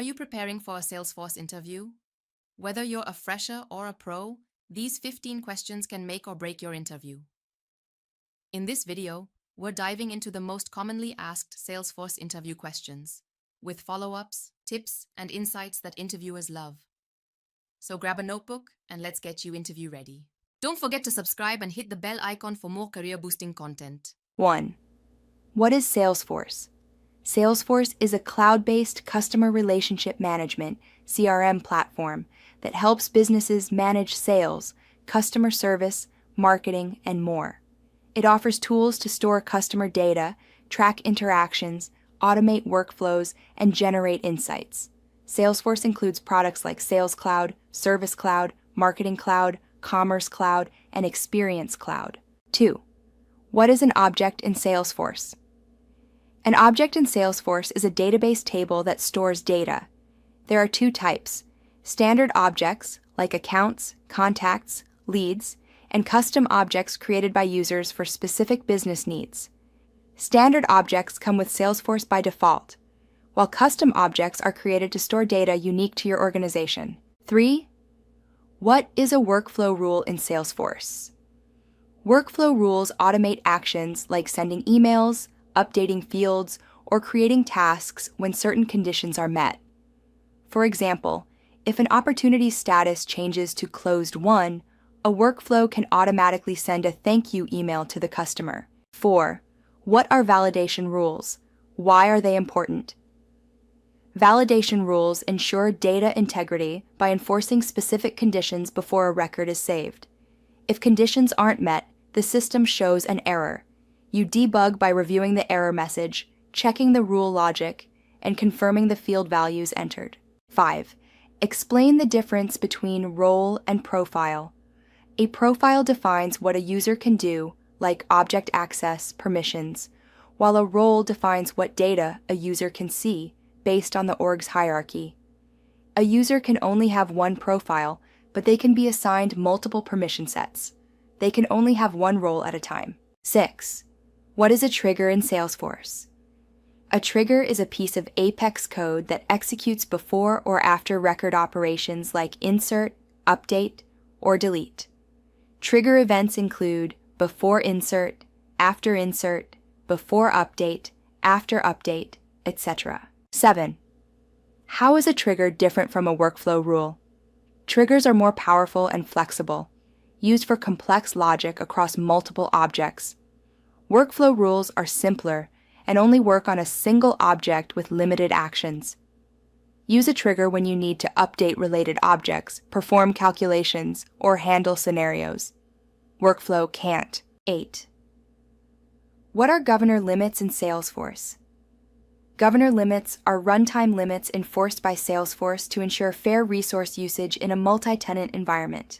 you preparing for a Salesforce interview? Whether you're a fresher or a pro, these 15 questions can make or break your interview. In this video, we're diving into the most commonly asked Salesforce interview questions, with follow-ups, tips, and insights that interviewers love. So grab a notebook and let's get you interview ready. Don't forget to subscribe and hit the bell icon for more career-boosting content. 1. What is Salesforce? Salesforce is a cloud-based customer relationship management (CRM) platform that helps businesses manage sales, customer service, marketing, and more. It offers tools to store customer data, track interactions, automate workflows, and generate insights. Salesforce includes products like Sales Cloud, Service Cloud, Marketing Cloud, Commerce Cloud, and Experience Cloud. 2. What is an object in Salesforce? An object in Salesforce is a database table that stores data. There are two types: standard objects, like accounts, contacts, leads, and custom objects created by users for specific business needs. Standard objects come with Salesforce by default, while custom objects are created to store data unique to your organization. 3. What is a workflow rule in Salesforce? Workflow rules automate actions like sending emails, updating fields, or creating tasks when certain conditions are met. For example, if an opportunity status changes to closed won, a workflow can automatically send a thank you email to the customer. 4. What are validation rules? Why are they important? Validation rules ensure data integrity by enforcing specific conditions before a record is saved. If conditions aren't met, the system shows an error. You debug by reviewing the error message, checking the rule logic, and confirming the field values entered. 5. Explain the difference between role and profile. A profile defines what a user can do, like object access, permissions, while a role defines what data a user can see based on the org's hierarchy. A user can only have one profile, but they can be assigned multiple permission sets. They can only have one role at a time. 6. What is a trigger in Salesforce? A trigger is a piece of Apex code that executes before or after record operations like insert, update, or delete. Trigger events include before insert, before update, after update, etc. 7. How is a trigger different from a workflow rule? Triggers are more powerful and flexible, used for complex logic across multiple objects. Workflow rules are simpler and only work on a single object with limited actions. Use a trigger when you need to update related objects, perform calculations, or handle scenarios. Workflow can't. 8. What are governor limits in Salesforce? Governor limits are runtime limits enforced by Salesforce to ensure fair resource usage in a multi-tenant environment.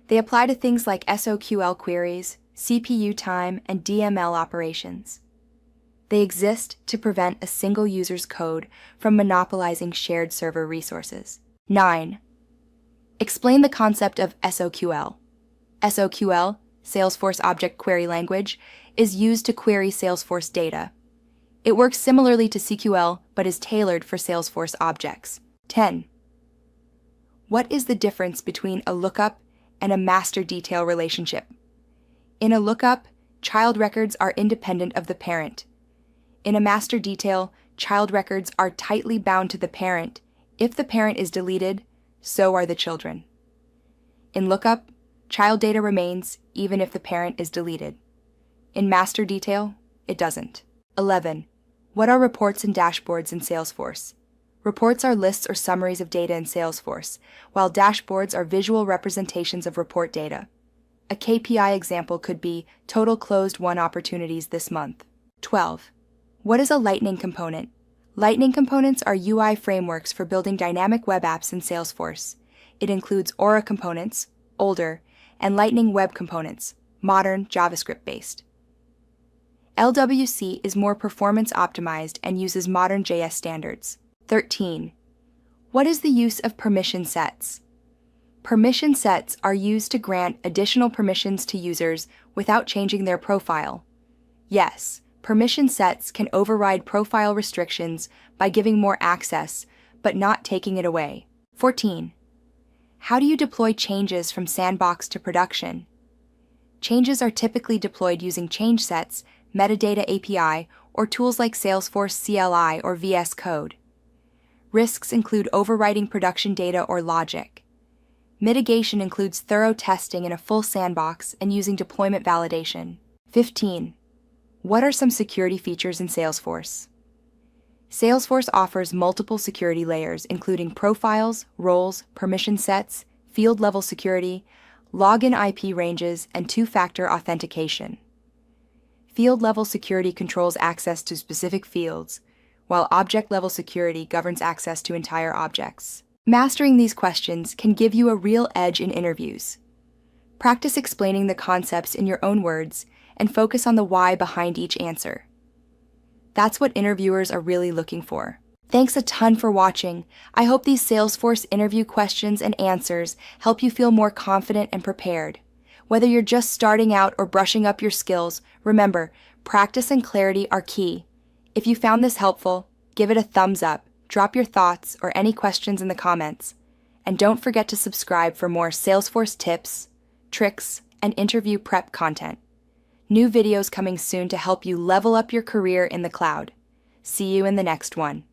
They apply to things like SoQL queries, CPU time, and DML operations. They exist to prevent a single user's code from monopolizing shared server resources. 9. Explain the concept of SoQL. SoQL, Salesforce Object Query Language, is used to query Salesforce data. It works similarly to SQL, but is tailored for Salesforce objects. 10. What is the difference between a lookup and a master detail relationship? In a lookup, child records are independent of the parent. In a master detail, child records are tightly bound to the parent. If the parent is deleted, so are the children. In lookup, child data remains even if the parent is deleted. In master detail, it doesn't. 11. What are reports and dashboards in Salesforce? Reports are lists or summaries of data in Salesforce, while dashboards are visual representations of report data. A KPI example could be total closed won opportunities this month. 12. What is a Lightning component? Lightning components are UI frameworks for building dynamic web apps in Salesforce. It includes Aura components, older, and Lightning Web components, modern JavaScript-based. LWC is more performance optimized and uses modern JS standards. 13. What is the use of permission sets? Permission sets are used to grant additional permissions to users without changing their profile. Yes, permission sets can override profile restrictions by giving more access, but not taking it away. 14. How do you deploy changes from Sandbox to production? Changes are typically deployed using change sets, metadata API, or tools like Salesforce CLI or VS Code. Risks include overwriting production data or logic. Mitigation includes thorough testing in a full sandbox and using deployment validation. 15. What are some security features in Salesforce? Salesforce offers multiple security layers, including profiles, roles, permission sets, field-level security, login IP ranges, and two-factor authentication. Field-level security controls access to specific fields, while object-level security governs access to entire objects. Mastering these questions can give you a real edge in interviews. Practice explaining the concepts in your own words and focus on the why behind each answer. That's what interviewers are really looking for. Thanks a ton for watching. I hope these Salesforce interview questions and answers help you feel more confident and prepared. Whether you're just starting out or brushing up your skills, remember, practice and clarity are key. If you found this helpful, give it a thumbs up, drop your thoughts or any questions in the comments, and don't forget to subscribe for more Salesforce tips, tricks, and interview prep content. New videos coming soon to help you level up your career in the cloud. See you in the next one.